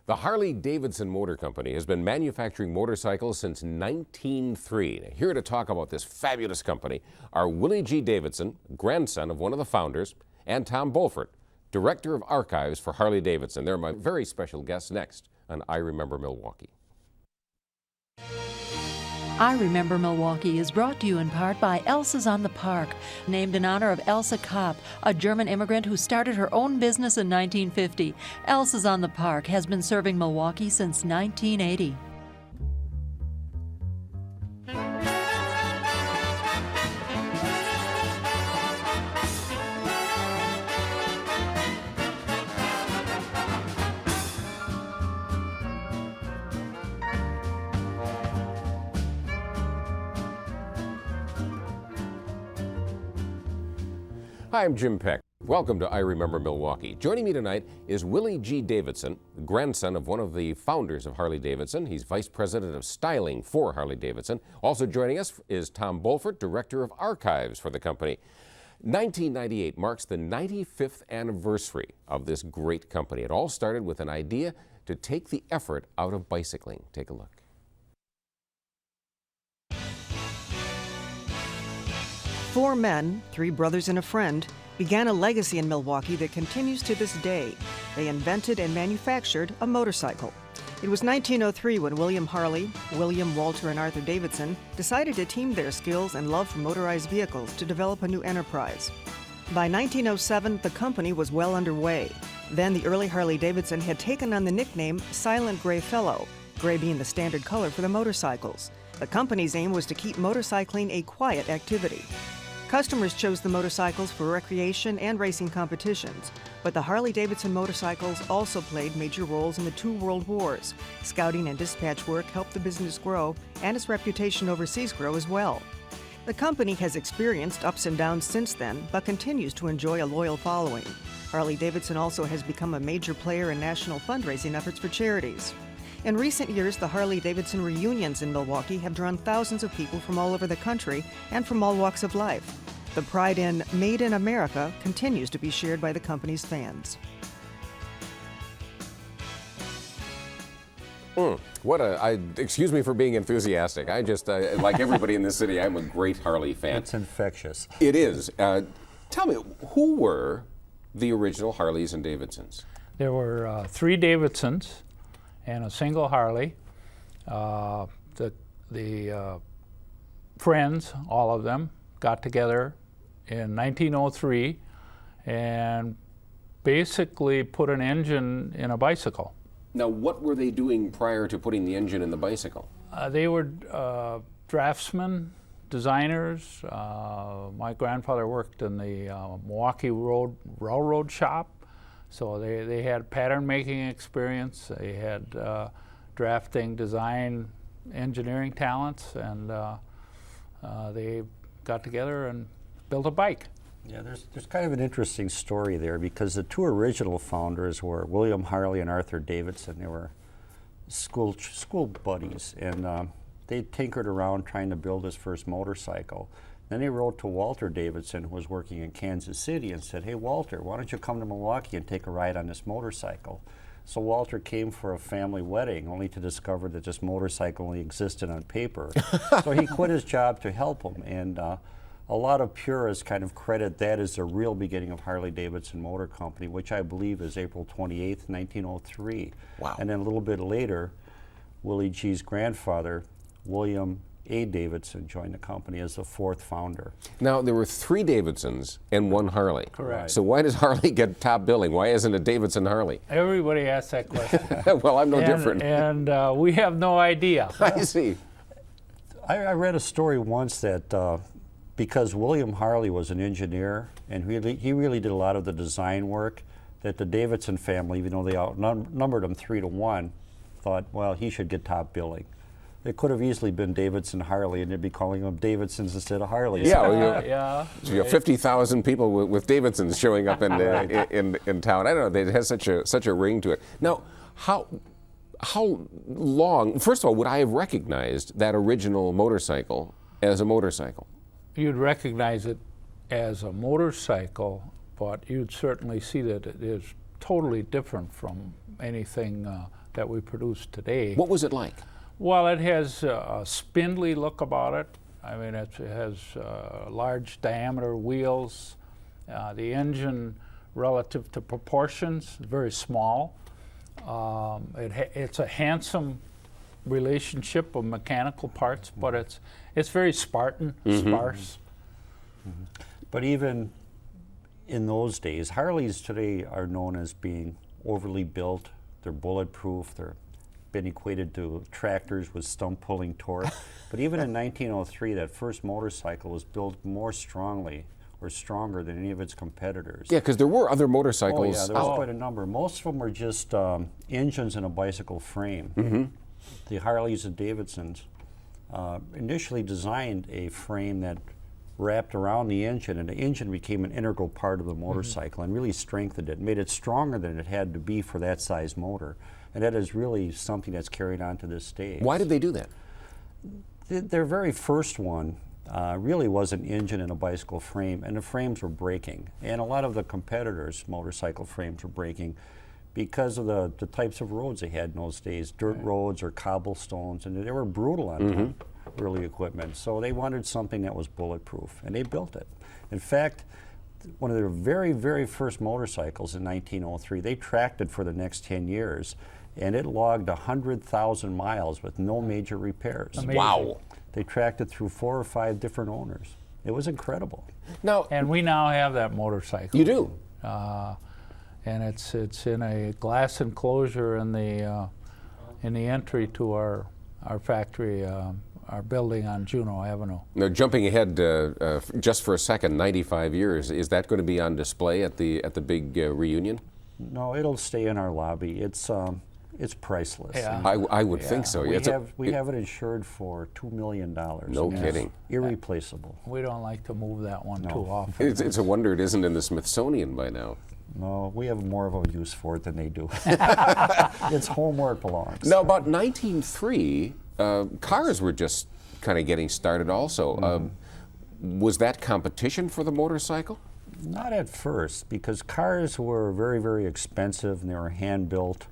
The Harley Davidson Motor Company has been manufacturing motorcycles since 1903. Now, here to talk about this fabulous company are Willie G. Davidson, grandson of one of the founders, and Tom Bolfert, Director of Archives for Harley Davidson. They're my very special guests next on I Remember Milwaukee. I Remember Milwaukee is brought to you in part by Elsa's on the Park, named in honor of Elsa Kopp, a German immigrant who started her own business in 1950. Elsa's on the Park has been serving Milwaukee since 1980. Hi, I'm Jim Peck. Welcome to I Remember Milwaukee. Joining me tonight is Willie G. Davidson, grandson of one of the founders of Harley Davidson. He's Vice President of Styling for Harley Davidson. Also joining us is Tom Bolfert, Director of Archives for the company. 1998 marks the 95th anniversary of this great company. It all started with an idea to take the effort out of bicycling. Take a look. Four men, three brothers and a friend, began a legacy in Milwaukee that continues to this day. They invented and manufactured a motorcycle. It was 1903 when William Harley, William, Walter, and Arthur Davidson decided to team their skills and love for motorized vehicles to develop a new enterprise. By 1907, the company was well underway. Then the early Harley Davidson had taken on the nickname Silent Gray Fellow, gray being the standard color for the motorcycles. The company's aim was to keep motorcycling a quiet activity. Customers chose the motorcycles for recreation and racing competitions, but the Harley-Davidson motorcycles also played major roles in the two world wars. Scouting and dispatch work helped the business grow, and its reputation overseas grow as well. The company has experienced ups and downs since then, but continues to enjoy a loyal following. Harley-Davidson also has become a major player in national fundraising efforts for charities. In recent years, the Harley-Davidson reunions in Milwaukee have drawn thousands of people from all over the country and from all walks of life. The pride in Made in America continues to be shared by the company's fans. Excuse me for being enthusiastic. I just, like everybody in this city, I'm a great Harley fan. It's infectious. It is. Tell me, who were the original Harleys and Davidsons? There were three Davidsons and a single Harley. The friends, all of them, got together in 1903 and basically put an engine in a bicycle. Now, what were they doing prior to putting the engine in the bicycle? They were draftsmen, designers. My grandfather worked in the Milwaukee Railroad shop. So they had pattern making experience, they had drafting, design, engineering talents, and they got together and built a bike. Yeah, there's kind of an interesting story there because the two original founders were William Harley and Arthur Davidson. They were school buddies, and they tinkered around trying to build his first motorcycle. Then they wrote to Walter Davidson, who was working in Kansas City, and said, "Hey, Walter, why don't you come to Milwaukee and take a ride on this motorcycle?" So Walter came for a family wedding, only to discover that this motorcycle only existed on paper. So he quit his job to help him, and a lot of purists kind of credit that as the real beginning of Harley Davidson Motor Company, which I believe is April 28th, 1903. Wow. And then a little bit later, Willie G's grandfather, William A. Davidson, joined the company as the fourth founder. Now, there were three Davidsons and one Harley. Correct. So why does Harley get top billing? Why isn't a Davidson Harley? Everybody asks that question. Well, I'm no different. And we have no idea. I see. I read a story once that because William Harley was an engineer and he really did a lot of the design work, that the Davidson family, even though they outnumbered him 3-1, thought, well, he should get top billing. It could have easily been Davidson Harley, and they'd be calling them Davidsons instead of Harleys. Yeah, so you have 50,000 people with Davidsons showing up in town. I don't know. It has such a ring to it. Now, how long? First of all, would I have recognized that original motorcycle as a motorcycle? You'd recognize it as a motorcycle, but you'd certainly see that it is totally different from anything that we produce today. What was it like? Well, it has a spindly look about it. I mean, it has large diameter wheels. The engine, relative to proportions, is very small. It's a handsome relationship of mechanical parts, but it's very Spartan, sparse. But even in those days, Harleys today are known as being overly built. They're bulletproof. They're been equated to tractors with stump pulling torque. But even in 1903, that first motorcycle was built more strongly or stronger than any of its competitors. Yeah, because there were other motorcycles. Oh yeah, there was quite a number. Most of them were just engines and a bicycle frame. The Harleys and Davidsons initially designed a frame that wrapped around the engine, and the engine became an integral part of the motorcycle and really strengthened it, made it stronger than it had to be for that size motor. And that is really something that's carried on to this day. Why did they do that? Their very first one really was an engine and a bicycle frame, and the frames were breaking. And a lot of the competitors' motorcycle frames were breaking because of the types of roads they had in those days, dirt roads or cobblestones, and they were brutal on early equipment. So they wanted something that was bulletproof, and they built it. In fact, one of their very, very first motorcycles in 1903, they tracked it for the next 10 years, and it logged 100,000 miles with no major repairs. Amazing. Wow. They tracked it through 4 or 5 different owners. It was incredible. Now, And we now have that motorcycle. you do. And it's in a glass enclosure in the entry to our factory, our building on Juneau Avenue. Now, jumping ahead just for a second, 95 years, is that going to be on display at the big reunion? No, it'll stay in our lobby. It's priceless. Yeah. I would think so. We have it insured for $2 million. No and it's kidding. Irreplaceable. We don't like to move that one too often. It's a wonder it isn't in the Smithsonian by now. No, we have more of a use for it than they do. It's home where it belongs. Now, about 1903, cars were just kind of getting started also. Was that competition for the motorcycle? Not at first, because cars were very, very expensive and they were hand-built.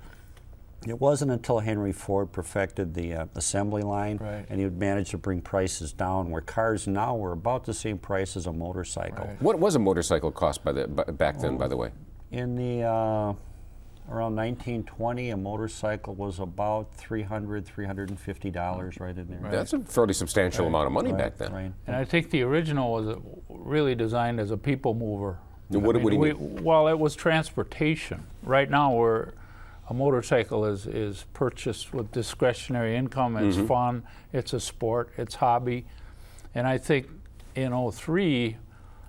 It wasn't until Henry Ford perfected the assembly line and he managed to bring prices down, where cars now were about the same price as a motorcycle. Right. What was a motorcycle cost back then, by the way? In the around 1920, a motorcycle was about $300, $350 right in there. That's a fairly substantial amount of money back then. Right. And I think the original was really designed as a people mover. What do you mean? Well, it was transportation. Right now, a motorcycle is purchased with discretionary income. It's fun. It's a sport. It's hobby. And I think in '03,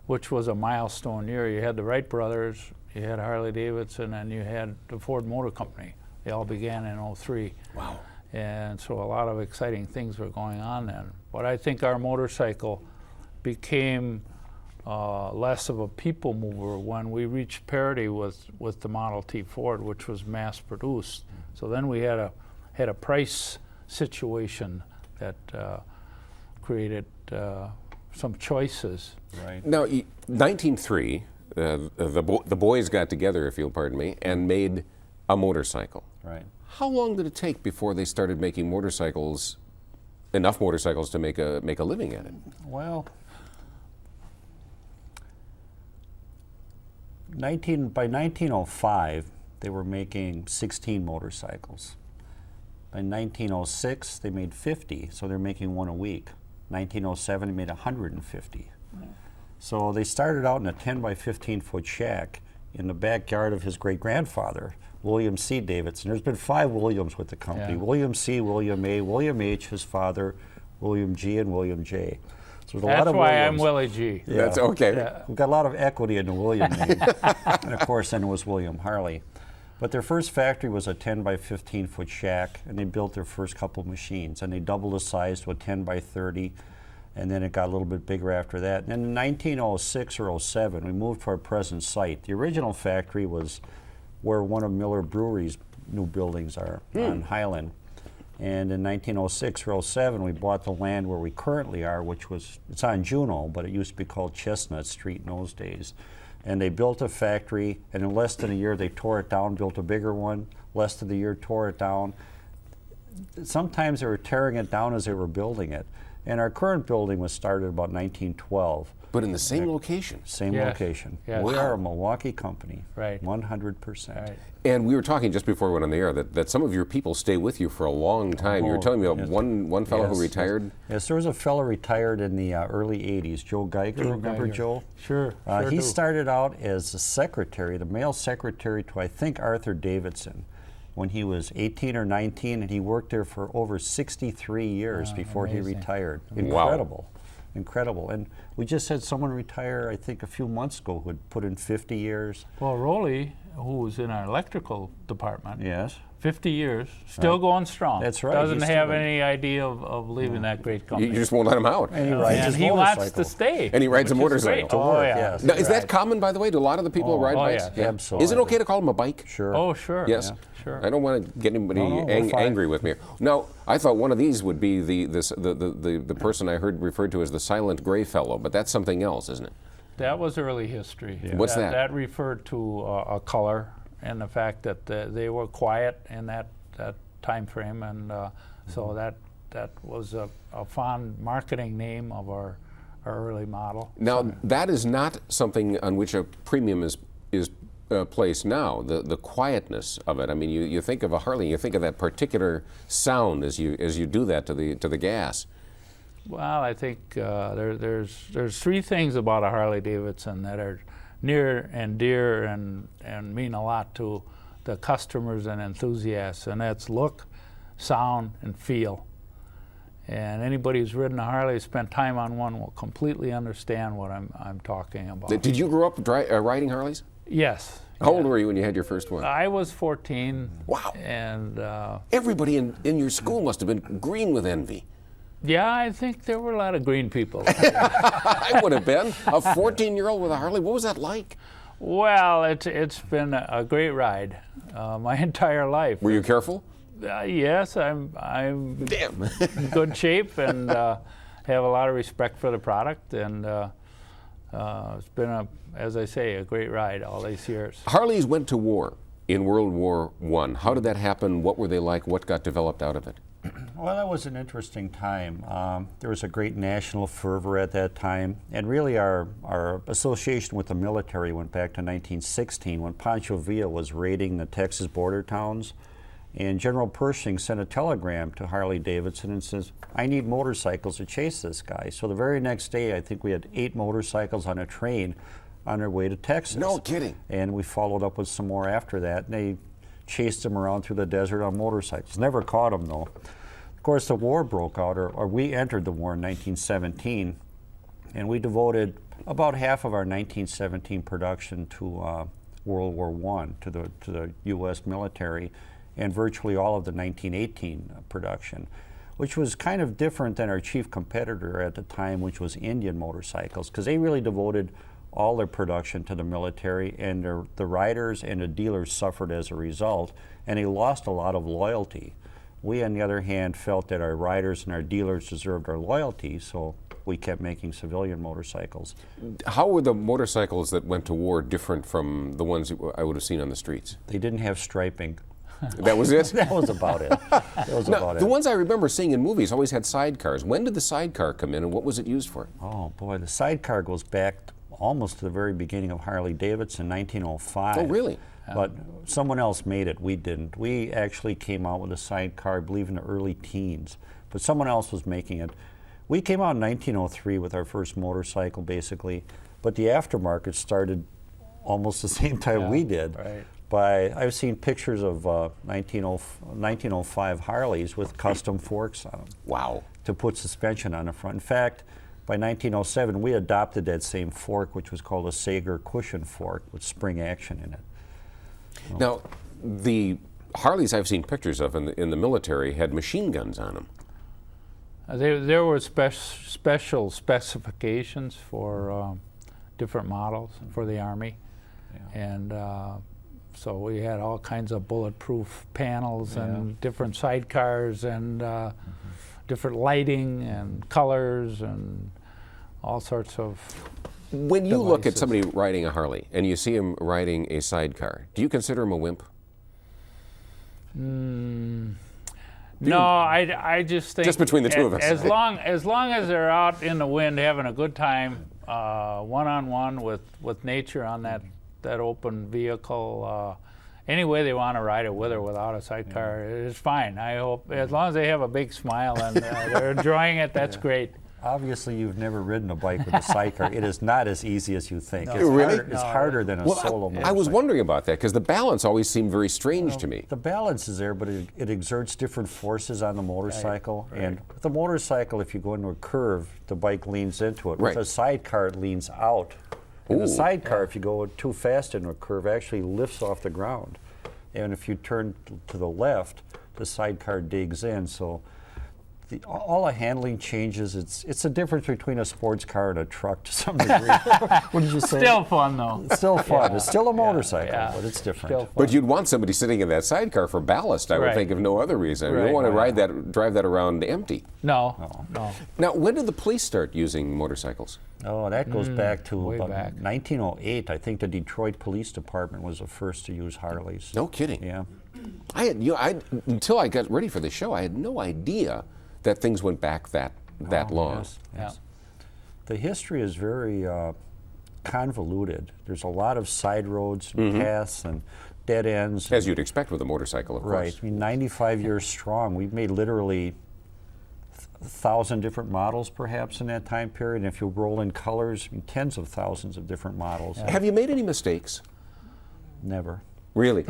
which was a milestone year, you had the Wright brothers, you had Harley Davidson, and you had the Ford Motor Company. They all began in '03. Wow. And so a lot of exciting things were going on then. But I think our motorcycle became less of a people mover when we reached parity with the Model T Ford, which was mass produced. So then we had a price situation that created some choices. Right. Now, 1903, the boys got together, if you'll pardon me, and made a motorcycle. Right. How long did it take before they started making motorcycles, enough motorcycles to make a living at it? Well, by 1905, they were making 16 motorcycles. By 1906, they made 50, so they're making one a week. 1907, they made 150. So they started out in a 10 by 15 foot shack in the backyard of his great-grandfather, William C. Davidson. There's been 5 Williams with the company. Yeah. William C., William A., William H., his father, William G., and William J. So there's a lot That's of why Williams. I'm Willie G. Yeah. That's okay. Yeah. We've got a lot of equity in the William name. And of course, then it was William Harley. But their first factory was a 10 by 15 foot shack, and they built their first couple machines. And they doubled the size to a 10 by 30, and then it got a little bit bigger after that. And in 1906 or 07, we moved to our present site. The original factory was where one of Miller Brewery's new buildings are on Highland. And in 1906 or 07, we bought the land where we currently are, which was, it's on Juneau, but it used to be called Chestnut Street in those days. And they built a factory, and in less than a year they tore it down, built a bigger one. Less than a year, tore it down. Sometimes they were tearing it down as they were building it. And our current building was started about 1912. But in the same location. Same Yes. location. Yes. We are a Milwaukee company. Right. 100%. Right. And we were talking just before we went on the air that some of your people stay with you for a long time. You were Oh, telling me about yes. one fellow who Yes, retired. Yes, there was a fellow retired in the early 80s, Joe Geiger. Remember Geiger. Joe? Sure. Sure He do. started out as the secretary, the male secretary to, I think, Arthur Davidson, when he was 18 or 19, and he worked there for over 63 years before he amazing. retired. Wow. Incredible. Incredible. And we just had someone retire, I think, a few months ago who had put in 50 years. Well, Rolly, who was in our electrical department, Yes. 50 years, still going strong. That's right, Doesn't he's still have in- any idea of leaving that great You company. just won't let him out. And he rides and his he motorcycle. wants to stay. And he rides a which is motorcycle. great. To Oh, work, yeah. yes. Now, is that common, by the way? Do a lot of the people who ride oh, bikes? yeah. Absolutely. Is it okay to call him a bike? Sure. Oh, sure. Yes. Sure. I don't want to get anybody No, we're fine. angry with me. Now, I thought one of these would be the person I heard referred to as the silent gray fellow, but that's something else, isn't it? That was early history. What's that? That referred to a color and the fact that they were quiet in that time frame, and so that was a fond marketing name of our early model. Now, that is not something on which a premium is placed now. The quietness of it. I mean, you think of a Harley, you think of that particular sound as you do that to the gas. Well, I think there's three things about a Harley Davidson that are near and dear and mean a lot to the customers and enthusiasts, and that's look, sound, and feel. And anybody who's ridden a Harley, spent time on one, will completely understand what I'm talking about. Did you grow up riding Harleys? Yes. How old were you when you had your first one? I was 14. Wow. And Everybody in your school must have been green with envy. yeah, I think there were a lot of green people. I would have been. A 14-year-old with a Harley, what was that like? Well, it's been a great ride my entire life. Were you careful? Yes, I'm Damn. in good shape and have a lot of respect for the product, and it's been, as I say, a great ride all these years. Harleys went to war in World War I. How did that happen? What were they like? What got developed out of it? Well, that was an interesting time. There was a great national fervor at that time, and really our association with the military went back to 1916 when Pancho Villa was raiding the Texas border towns, and General Pershing sent a telegram to Harley Davidson and says, I need motorcycles to chase this guy. So the very next day, I think we had 8 motorcycles on a train on their way to Texas. No kidding. And we followed up with some more after that, and they chased him around through the desert on motorcycles. Never caught him, though. Of course, the war broke out, or we entered the war in 1917, and we devoted about half of our 1917 production to World War I, to the U.S. military, and virtually all of the 1918 production, which was kind of different than our chief competitor at the time, which was Indian motorcycles, because they really devoted all their production to the military, and the riders and the dealers suffered as a result, and they lost a lot of loyalty. We, on the other hand, felt that our riders and our dealers deserved our loyalty, so we kept making civilian motorcycles. How were the motorcycles that went to war different from the ones I would have seen on the streets? They didn't have striping. That was it? That was about it. That was Now, about the it. ones I remember seeing in movies always had sidecars. When did the sidecar come in, and what was it used for? Oh boy, the sidecar goes back almost to the very beginning of Harley Davidson, 1905. Oh, really? But someone else made it, we didn't. We actually came out with a sidecar, I believe, in the early teens, but someone else was making it. We came out in 1903 with our first motorcycle, basically, but the aftermarket started almost the same time we did. Right. I've seen pictures of 1905 Harleys with custom forks on them Wow. to put suspension on the front. In fact, by 1907, we adopted that same fork, which was called a Sager cushion fork with spring action in it. Now, the Harleys I've seen pictures of in the military had machine guns on them. There were special specifications for different models for the Army, and So we had all kinds of bulletproof panels and different sidecars and different lighting and colors and all sorts of When you look at devices. somebody riding a Harley and you see him riding a sidecar, do you consider him a wimp? No, I just think Just between the two of us. As long as they're out in the wind having a good time, one-on-one with nature on that open vehicle, any way they want to ride it, with or without a sidecar, it's fine. I hope as long as they have a big smile and they're enjoying it, that's great. Obviously, you've never ridden a bike with a sidecar. It is not as easy as you think. It's Really? harder, it's harder than a solo motorcycle. I was wondering about that because the balance always seemed very strange to me. The balance is there, but it exerts different forces on the motorcycle. And with the motorcycle, if you go into a curve, the bike leans into it. Right. With a sidecar, it leans out. And the sidecar, if you go too fast into a curve, actually lifts off the ground. And if you turn to the left, the sidecar digs in. So all the handling changes. It's a difference between a sports car and a truck to some degree. What did you say? Still fun though. It's still fun. It's still a motorcycle, but it's different. Still fun. But you'd want somebody sitting in that sidecar for ballast, I would Right. think, if no other reason. You Right. don't want to drive that around empty. No. Now, when did the police start using motorcycles? Oh, that goes back to way about back. 1908. I think the Detroit Police Department was the first to use Harleys. No kidding. Yeah. Until I got ready for the show, I had no idea that things went back that long. Yes. The history is very convoluted. There's a lot of side roads and paths and dead ends. As you'd expect with a motorcycle, of Right. course. I mean, 95 years strong. We've made literally 1,000 different models perhaps in that time period. And if you roll in colors, I mean, tens of thousands of different models. Have you made any mistakes? Never. Really?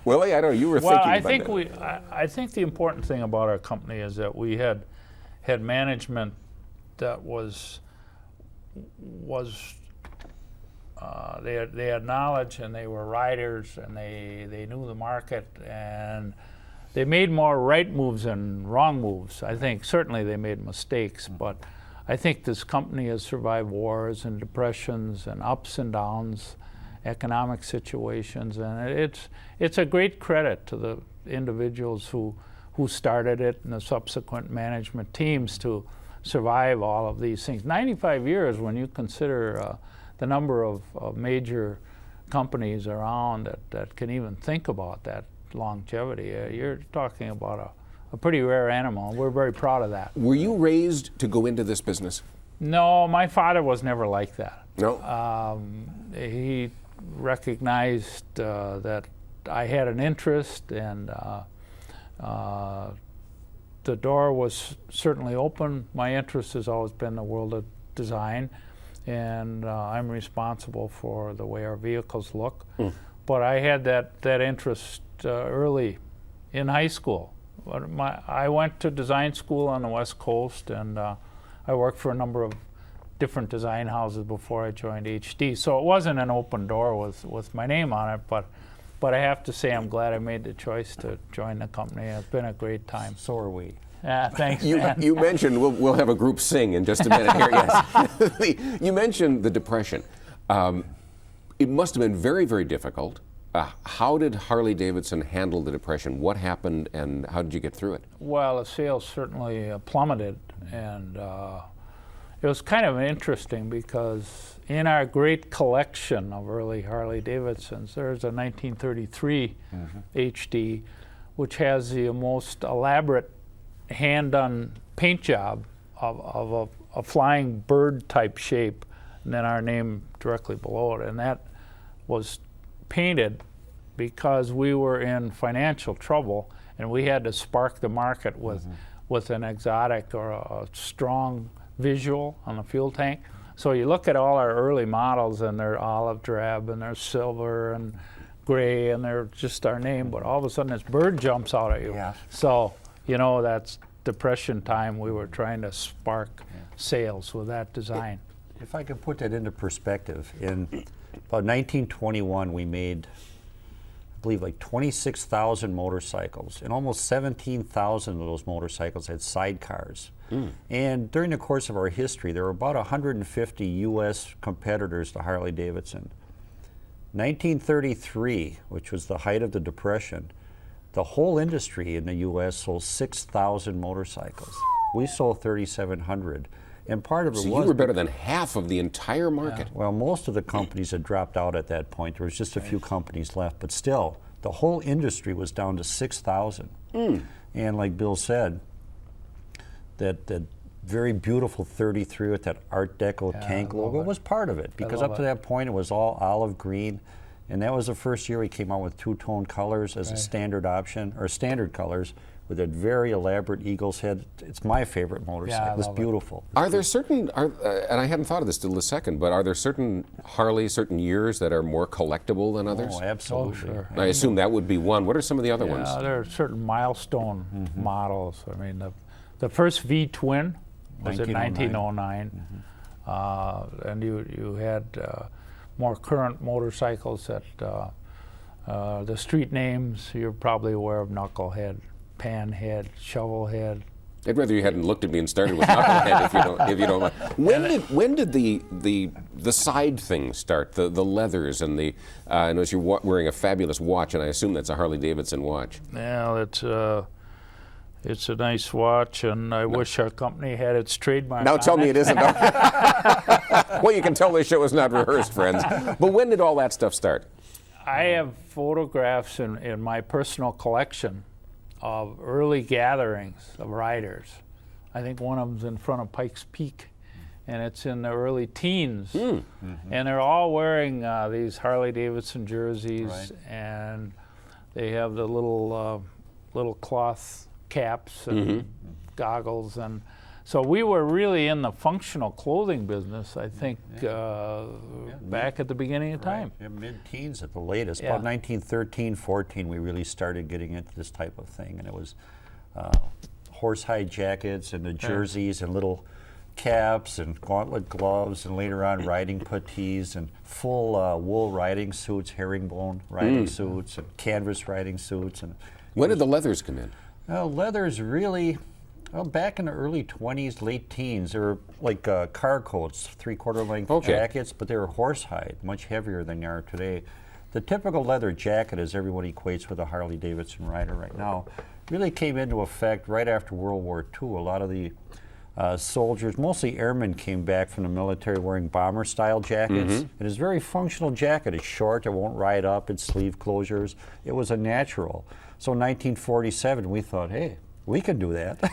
Willie, I don't know. You were Well, thinking I about think that. I think the important thing about our company is that we had management that was they had knowledge and they were riders and they knew the market and they made more right moves than wrong moves. I think certainly they made mistakes, but I think this company has survived wars and depressions and ups and downs, economic situations, and it's a great credit to the individuals who started it and the subsequent management teams to survive all of these things. 95 years, when you consider the number of major companies around that can even think about that longevity, you're talking about a pretty rare animal, and we're very proud of that. Were you raised to go into this business? No, my father was never like that. No. He recognized that I had an interest, and the door was certainly open. My interest has always been the world of design, and I'm responsible for the way our vehicles look. But I had that interest early in high school. I went to design school on the West Coast, and I worked for a number of different design houses before I joined HD. So it wasn't an open door with my name on it, but I have to say I'm glad I made the choice to join the company. It's been a great time. So are we. Yeah, thanks, man. You mentioned, we'll have a group sing in just a minute here, yes. You mentioned the Depression. It must have been very, very difficult. How did Harley Davidson handle the Depression? What happened and how did you get through it? Well, the sales certainly plummeted, and it was kind of interesting because in our great collection of early Harley Davidsons, there's a 1933 HD, which has the most elaborate hand-done paint job of a flying bird type shape, and then our name directly below it. And that was painted because we were in financial trouble and we had to spark the market with an exotic or a strong visual on the fuel tank. So you look at all our early models and they're olive drab and they're silver and gray and they're just our name, but all of a sudden this bird jumps out at you. Yeah. So, you know, that's Depression time. We were trying to spark sales with that design. If I could put that into perspective, in about 1921 we made, I believe, like 26,000 motorcycles, and almost 17,000 of those motorcycles had sidecars. And during the course of our history, there were about 150 U.S. competitors to Harley Davidson. 1933, which was the height of the Depression, the whole industry in the U.S. sold 6,000 motorcycles. We sold 3,700. And part of it So was... you were better than half of the entire market. Well, most of the companies had dropped out at that point. There was just a few companies left. But still, the whole industry was down to 6,000. And like Bill said, that very beautiful 33 with that Art Deco tank logo was part of it. Because up to that point, it was all olive green. And that was the first year we came out with two-tone colors as a standard option, or standard colors, with that very elaborate eagle's head. It's my favorite motorcycle. It's beautiful. Are there certain, and I hadn't thought of this till the second, but are there certain Harley, certain years that are more collectible than others? Oh, absolutely. Oh, sure. I assume that would be one. What are some of the other ones? There are certain milestone models. I mean, the first V-twin was in 1909. And you had more current motorcycles that the street names, you're probably aware of Knucklehead, Panhead, Shovelhead. I'd rather you hadn't looked at me and started with Knucklehead if you don't mind. When did the side thing start? The leathers and the I notice you're wearing a fabulous watch, and I assume that's a Harley Davidson watch. Well, it's a nice watch, and I wish our company had its trademark. Now tell me it isn't. Well, you can tell this show is not rehearsed, friends. But when did all that stuff start? I have photographs in my personal collection of early gatherings of riders. I think one of them's in front of Pikes Peak, and it's in the early teens. And they're all wearing these Harley Davidson jerseys, and they have the little cloth caps and goggles, and so we were really in the functional clothing business, I think, back at the beginning of time. Mid-teens at the latest. About 1913, 14, we really started getting into this type of thing, and it was horsehide jackets and the jerseys and little caps and gauntlet gloves, and later on riding puttees and full wool riding suits, herringbone riding suits, and canvas riding suits. And when did the leathers come in? Leathers really, back in the early 20s, late teens, they were like car coats, 3/4 length jackets, but they were horsehide, much heavier than they are today. The typical leather jacket, as everyone equates with a Harley Davidson rider right now, really came into effect right after World War II. A lot of the soldiers, mostly airmen, came back from the military wearing bomber-style jackets. It is a very functional jacket. It's short, it won't ride up, it's sleeve closures. It was a natural. So in 1947, we thought, hey, we can do that.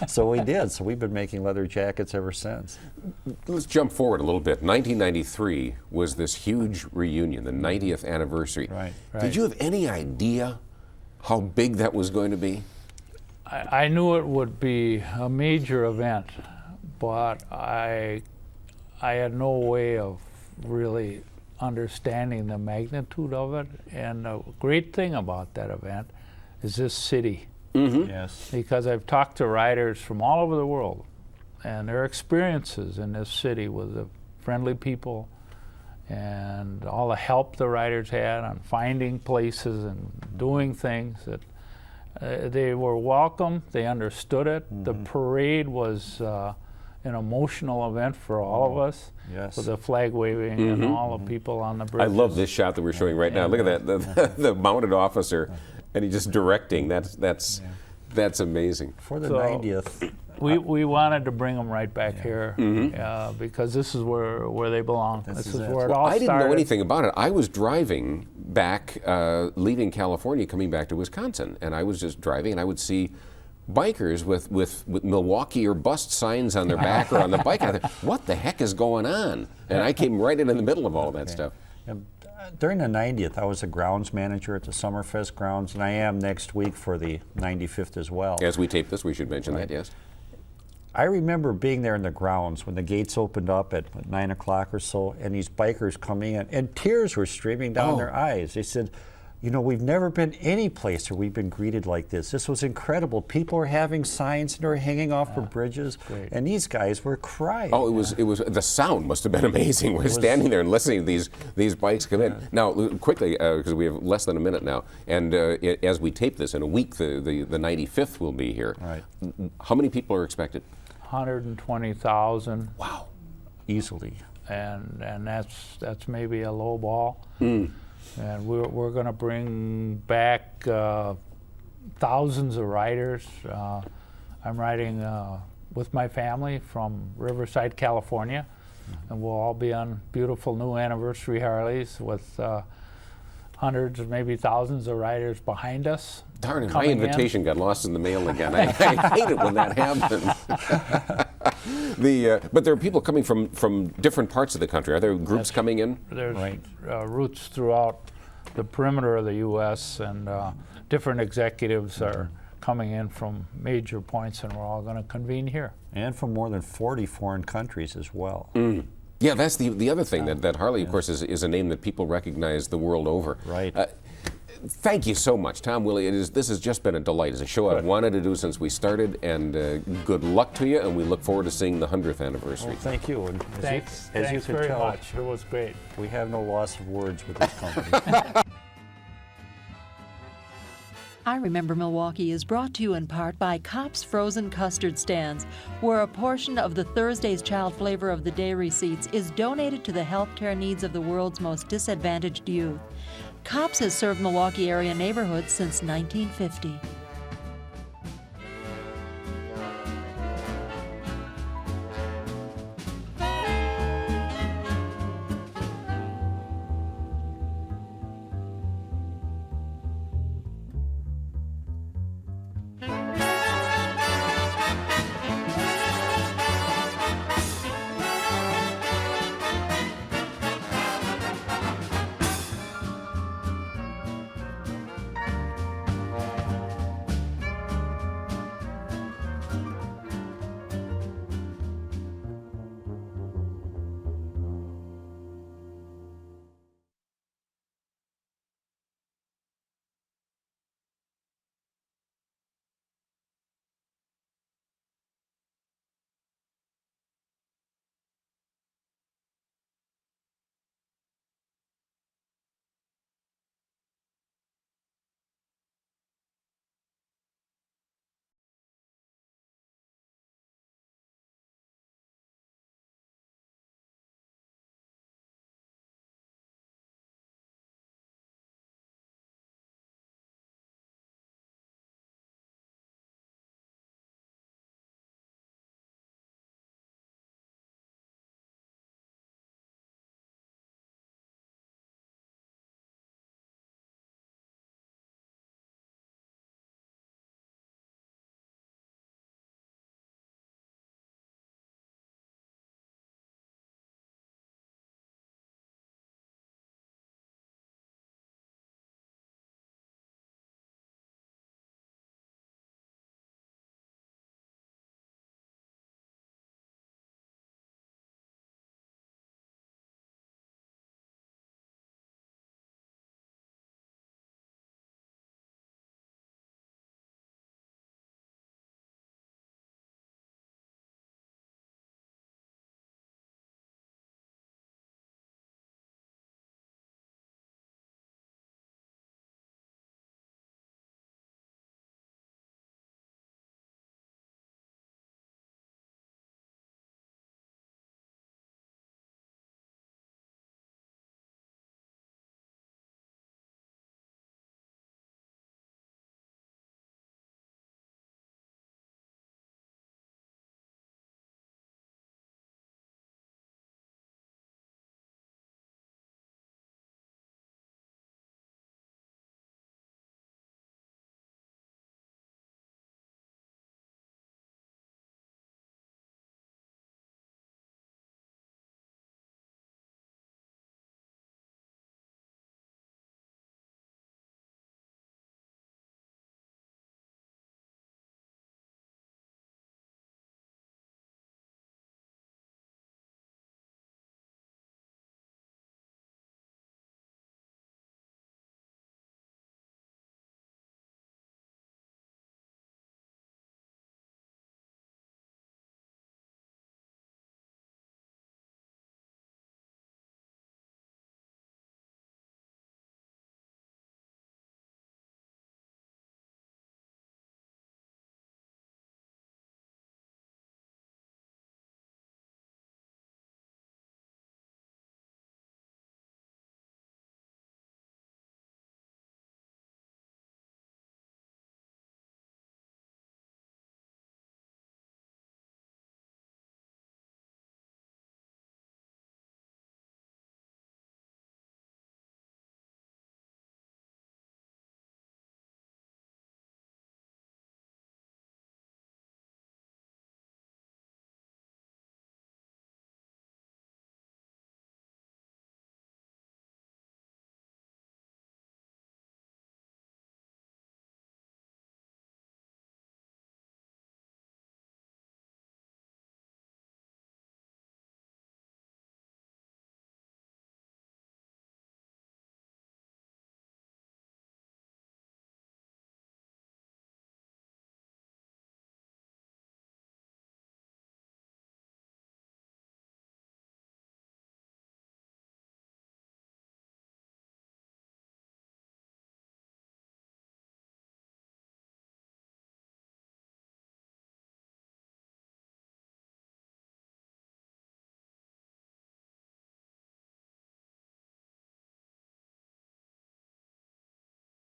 So we did. So we've been making leather jackets ever since. Let's jump forward a little bit. 1993 was this huge reunion, the 90th anniversary. Right. Did you have any idea how big that was going to be? I knew it would be a major event, but I had no way of really understanding the magnitude of it. And the great thing about that event is this city. Yes. Because I've talked to riders from all over the world, and their experiences in this city with the friendly people and all the help the riders had on finding places and doing things that they were welcome, they understood it. The parade was an emotional event for all of us, with the flag waving and all the people on the bridge. I love this shot that we're showing right now. Look at that, the mounted officer, and he's just directing. That's amazing. For the 90th. We wanted to bring them right back here because this is where they belong. This is where it all started. I didn't know anything about it. I was driving back, leaving California, coming back to Wisconsin, and I was just driving, and I would see bikers with Milwaukee or bust signs on their back or on the bike. I thought, what the heck is going on? And I came right in the middle of all that stuff. During the 90th, I was a grounds manager at the Summerfest grounds, and I am next week for the 95th as well. As we tape this, we should mention that, yes. I remember being there in the grounds when the gates opened up at 9 o'clock or so, and these bikers coming in, and tears were streaming down their eyes. They said, you know, we've never been any place where we've been greeted like this. This was incredible. People were having signs and they were hanging off the bridges, and these guys were crying. Oh, it was the sound must have been amazing. We're standing there and listening to these bikes come in. Now, quickly, because we have less than a minute now, and as we tape this in a week, the 95th will be here. Right. How many people are expected? 120,000. Wow. Easily. and that's maybe a low ball. And we're going to bring back thousands of riders. I'm riding with my family from Riverside, California, and we'll all be on beautiful new anniversary Harleys with hundreds, maybe thousands of riders behind us. Darn it, my invitation got lost in the mail again. I hate it when that happens. But there are people coming from different parts of the country. Are there groups coming in? There's routes throughout the perimeter of the U.S., and different executives are coming in from major points, and we're all going to convene here. And from more than 40 foreign countries as well. Yeah, that's the other thing, that Harley, of course, is a name that people recognize the world over. Right. Thank you so much, Tom, Willie. This has just been a delight. It's a show I've wanted to do since we started, and good luck to you, and we look forward to seeing the 100th anniversary. Well, thank you. And Thanks you can very tell, much. It was great. We have no loss of words with this company. I Remember Milwaukee is brought to you in part by Kopp's Frozen Custard Stands, where a portion of the Thursday's Child Flavor of the Day receipts is donated to the healthcare needs of the world's most disadvantaged youth. Kopp's has served Milwaukee area neighborhoods since 1950.